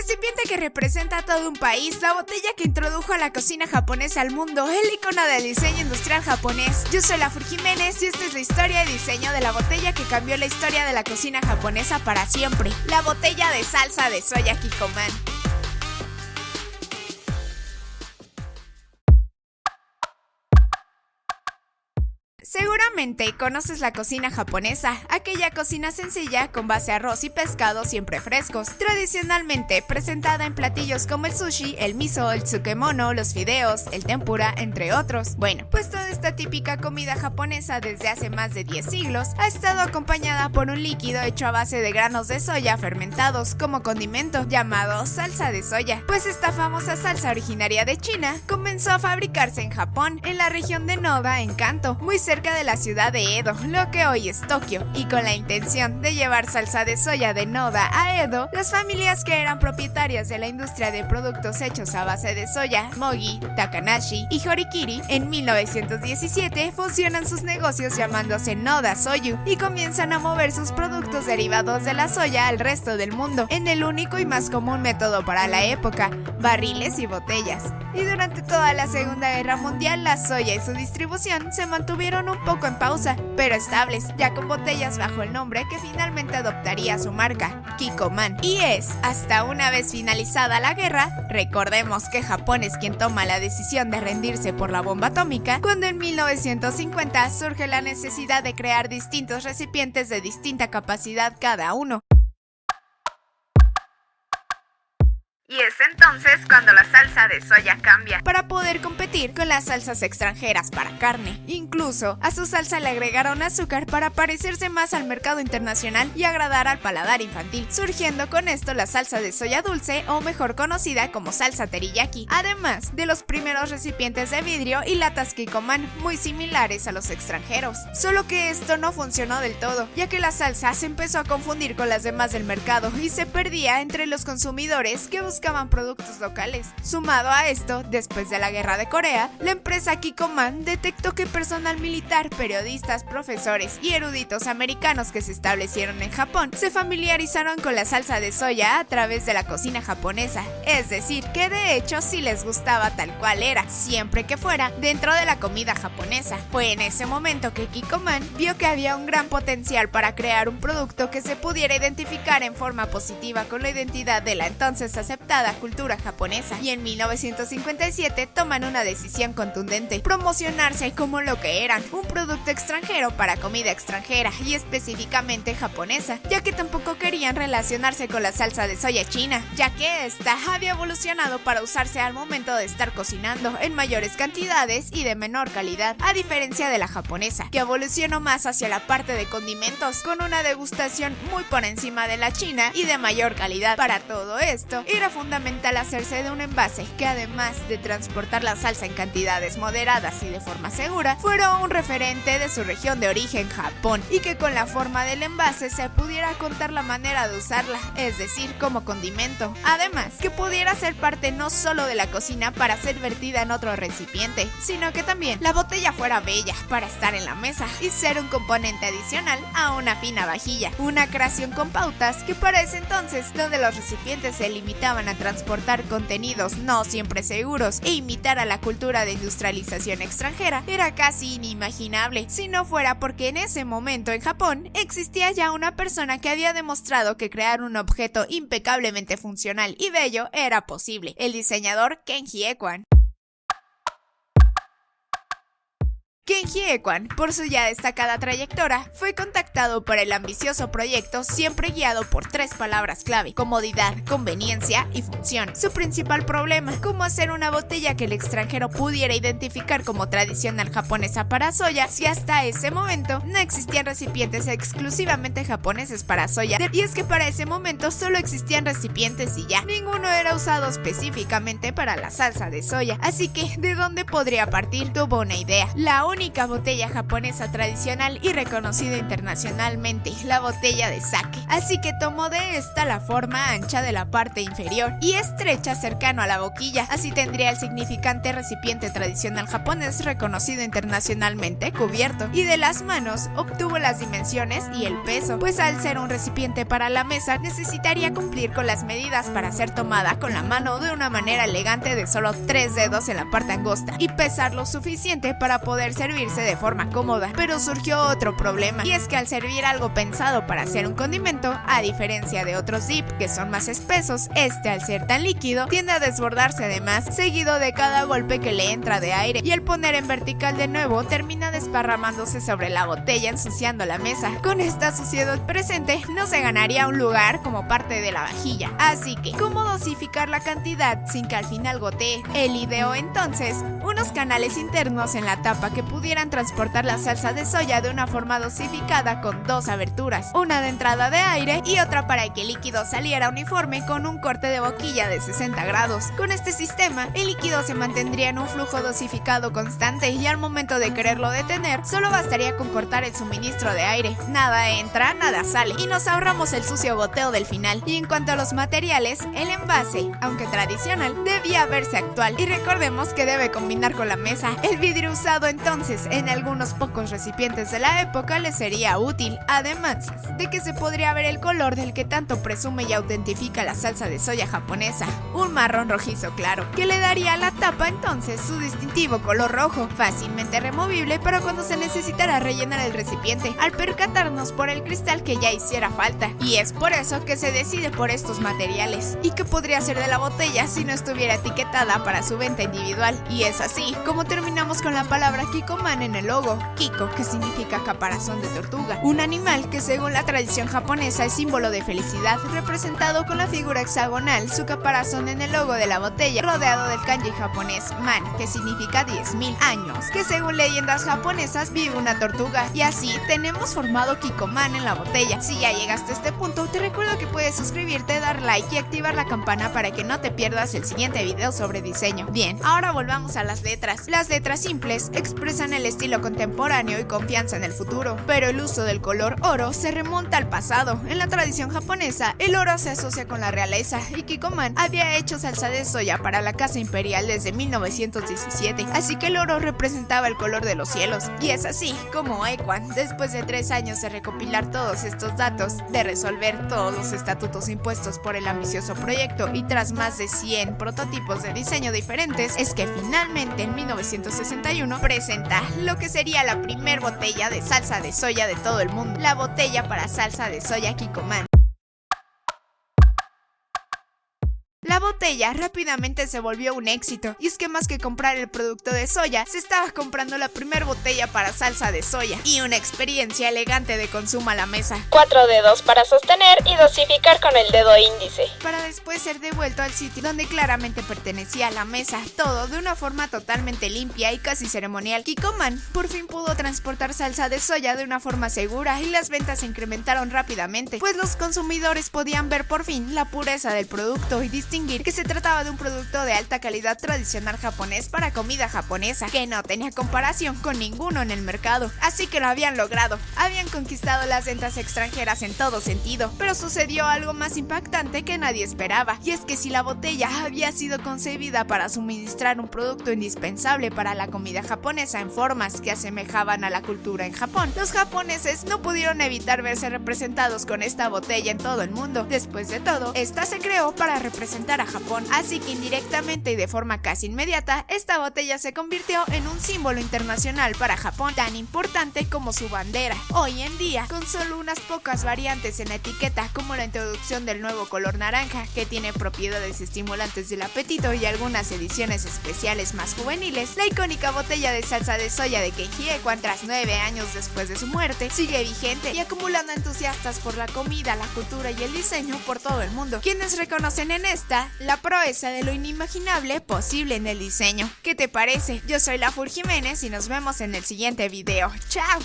recipiente que representa a todo un país, la botella que introdujo a la cocina japonesa al mundo, el icono del diseño industrial japonés. Yo soy Lafur Jiménez y esta es la historia y diseño de la botella que cambió la historia de la cocina japonesa para siempre. La botella de salsa de soya Kikkoman. Seguramente conoces la cocina japonesa, aquella cocina sencilla con base a arroz y pescado siempre frescos, tradicionalmente presentada en platillos como el sushi, el miso, el tsukemono, los fideos, el tempura, entre otros. Bueno, pues toda esta típica comida japonesa desde hace más de 10 siglos ha estado acompañada por un líquido hecho a base de granos de soya fermentados como condimento, llamado salsa de soya. Pues esta famosa salsa originaria de China comenzó a fabricarse en Japón, en la región de Noda, en Kanto, muy cerca de la ciudad de Edo, lo que hoy es Tokio, y con la intención de llevar salsa de soya de Noda a Edo, las familias que eran propietarias de la industria de productos hechos a base de soya, Mogi, Takanashi y Horikiri, en 1917 fusionan sus negocios llamándose Noda Soyu y comienzan a mover sus productos derivados de la soya al resto del mundo, en el único y más común método para la época, barriles y botellas. Y durante toda la Segunda Guerra Mundial, la soya y su distribución se mantuvieron un poco en pausa, pero estables, ya con botellas bajo el nombre que finalmente adoptaría su marca, Kikkoman. Y es hasta una vez finalizada la guerra, recordemos que Japón es quien toma la decisión de rendirse por la bomba atómica, cuando en 1950 surge la necesidad de crear distintos recipientes de distinta capacidad cada uno. Y es entonces cuando la salsa de soya cambia para poder competir con las salsas extranjeras para carne. Incluso a su salsa le agregaron azúcar para parecerse más al mercado internacional y agradar al paladar infantil, surgiendo con esto la salsa de soya dulce, o mejor conocida como salsa teriyaki, además de los primeros recipientes de vidrio y latas Kikkoman muy similares a los extranjeros. Solo que esto no funcionó del todo, ya que la salsa se empezó a confundir con las demás del mercado y se perdía entre los consumidores que buscaban productos locales. Sumado a esto, después de la Guerra de Corea, la empresa Kikkoman detectó que personal militar, periodistas, profesores y eruditos americanos que se establecieron en Japón se familiarizaron con la salsa de soya a través de la cocina japonesa, es decir, que de hecho sí les gustaba tal cual era, siempre que fuera dentro de la comida japonesa. Fue en ese momento que Kikkoman vio que había un gran potencial para crear un producto que se pudiera identificar en forma positiva con la identidad de la entonces aceptada cultura japonesa, y en 1957 toman una decisión contundente: promocionarse como lo que eran, un producto extranjero para comida extranjera y específicamente japonesa, ya que tampoco querían relacionarse con la salsa de soya china, ya que esta había evolucionado para usarse al momento de estar cocinando en mayores cantidades y de menor calidad, a diferencia de la japonesa, que evolucionó más hacia la parte de condimentos, con una degustación muy por encima de la china y de mayor calidad. Para todo esto era fundamental hacerse de un envase que, además de transportar la salsa en cantidades moderadas y de forma segura, fuera un referente de su región de origen, Japón, y que con la forma del envase se pudiera contar la manera de usarla, es decir, como condimento. Además, que pudiera ser parte no solo de la cocina para ser vertida en otro recipiente, sino que también la botella fuera bella para estar en la mesa y ser un componente adicional a una fina vajilla, una creación con pautas que para ese entonces, donde los recipientes se limitaban a transportar contenidos no siempre seguros e imitar a la cultura de industrialización extranjera, era casi inimaginable, si no fuera porque en ese momento en Japón existía ya una persona que había demostrado que crear un objeto impecablemente funcional y bello era posible: el diseñador Kenji Ekwon. Kenji Ekwon, por su ya destacada trayectoria, fue contactado por el ambicioso proyecto siempre guiado por tres palabras clave: comodidad, conveniencia y función. Su principal problema: cómo hacer una botella que el extranjero pudiera identificar como tradicional japonesa para soya, si hasta ese momento no existían recipientes exclusivamente japoneses para soya. Y es que para ese momento solo existían recipientes y ya, ninguno era usado específicamente para la salsa de soya. Así que, ¿de dónde podría partir? Tuvo una idea: la única botella japonesa tradicional y reconocida internacionalmente, la botella de sake. Así que tomó de esta la forma ancha de la parte inferior y estrecha cercano a la boquilla. Así tendría el significante recipiente tradicional japonés reconocido internacionalmente cubierto. Y de las manos obtuvo las dimensiones y el peso, pues al ser un recipiente para la mesa necesitaría cumplir con las medidas para ser tomada con la mano de una manera elegante de solo 3 dedos en la parte angosta y pesar lo suficiente para poder servirse de forma cómoda. Pero surgió otro problema, y es que al servir algo pensado para hacer un condimento, a diferencia de otros dip que son más espesos, este al ser tan líquido tiende a desbordarse de más, seguido de cada golpe que le entra de aire, y al poner en vertical de nuevo termina desparramándose sobre la botella ensuciando la mesa. Con esta suciedad presente no se ganaría un lugar como parte de la vajilla. Así que, ¿cómo dosificar la cantidad sin que al final gotee? Él ideó entonces unos canales internos en la tapa que pudieran transportar la salsa de soya de una forma dosificada con 2 aberturas, una de entrada de aire y otra para que el líquido saliera uniforme con un corte de boquilla de 60 grados. Con este sistema, el líquido se mantendría en un flujo dosificado constante y al momento de quererlo detener, solo bastaría con cortar el suministro de aire. Nada entra, nada sale, y nos ahorramos el sucio goteo del final. Y en cuanto a los materiales, el envase, aunque tradicional, debía verse actual, y recordemos que debe combinar con la mesa. El vidrio usado entonces en algunos pocos recipientes de la época le sería útil, además de que se podría ver el color del que tanto presume y autentifica la salsa de soya japonesa, un marrón rojizo claro, que le daría a la tapa entonces su distintivo color rojo, fácilmente removible para cuando se necesitara rellenar el recipiente, al percatarnos por el cristal que ya hiciera falta. Y es por eso que se decide por estos materiales. ¿Y qué podría ser de la botella si no estuviera etiquetada para su venta individual? Y es así como terminamos con la palabra Kikoman en el logo. Kiko, que significa caparazón de tortuga, un animal que según la tradición japonesa es símbolo de felicidad, representado con la figura hexagonal, su caparazón en el logo de la botella, rodeado del kanji japonés man, que significa 10.000 años, que según leyendas japonesas vive una tortuga. Y así tenemos formado Kikoman en la botella. Si ya llegaste a este punto, te recuerdo que puedes suscribirte, dar like y activar la campana para que no te pierdas el siguiente video sobre diseño. Bien, ahora volvamos a las letras. Las letras simples expresan el estilo contemporáneo y confianza en el futuro, pero el uso del color oro se remonta al pasado. En la tradición japonesa, el oro se asocia con la realeza, y Kikoman había hecho salsa de soya para la casa imperial desde 1917, así que el oro representaba el color de los cielos. Y es así como Equan, después de 3 años de recopilar todos estos datos, de resolver todos los estatutos impuestos por el ambicioso proyecto y tras más de 100 prototipos de diseño diferentes, es que finalmente en 1961 presenta lo que sería la primer botella de salsa de soya de todo el mundo, la botella para salsa de soya Kikoman. La botella rápidamente se volvió un éxito, y es que más que comprar el producto de soya, se estaba comprando la primer botella para salsa de soya y una experiencia elegante de consumo a la mesa. 4 dedos para sostener y dosificar con el dedo índice, para después ser devuelto al sitio donde claramente pertenecía a la mesa, todo de una forma totalmente limpia y casi ceremonial. Kikoman por fin pudo transportar salsa de soya de una forma segura y las ventas se incrementaron rápidamente, pues los consumidores podían ver por fin la pureza del producto y distinguir que se trataba de un producto de alta calidad tradicional japonés para comida japonesa, que no tenía comparación con ninguno en el mercado. Así que lo habían logrado, habían conquistado las ventas extranjeras en todo sentido, pero sucedió algo más impactante que nadie esperaba, y es que si la botella había sido concebida para suministrar un producto indispensable para la comida japonesa en formas que asemejaban a la cultura en Japón, los japoneses no pudieron evitar verse representados con esta botella en todo el mundo. Después de todo, esta se creó para representar a Japón, así que indirectamente y de forma casi inmediata, esta botella se convirtió en un símbolo internacional para Japón, tan importante como su bandera. Hoy en día, con solo unas pocas variantes en la etiqueta, como la introducción del nuevo color naranja, que tiene propiedades estimulantes del apetito, y algunas ediciones especiales más juveniles, la icónica botella de salsa de soya de Kenji Equan, tras 9 años después de su muerte, sigue vigente y acumulando entusiastas por la comida, la cultura y el diseño por todo el mundo, quienes reconocen en esta la proeza de lo inimaginable posible en el diseño. ¿Qué te parece? Yo soy La Fur Jiménez y nos vemos en el siguiente video. ¡Chao!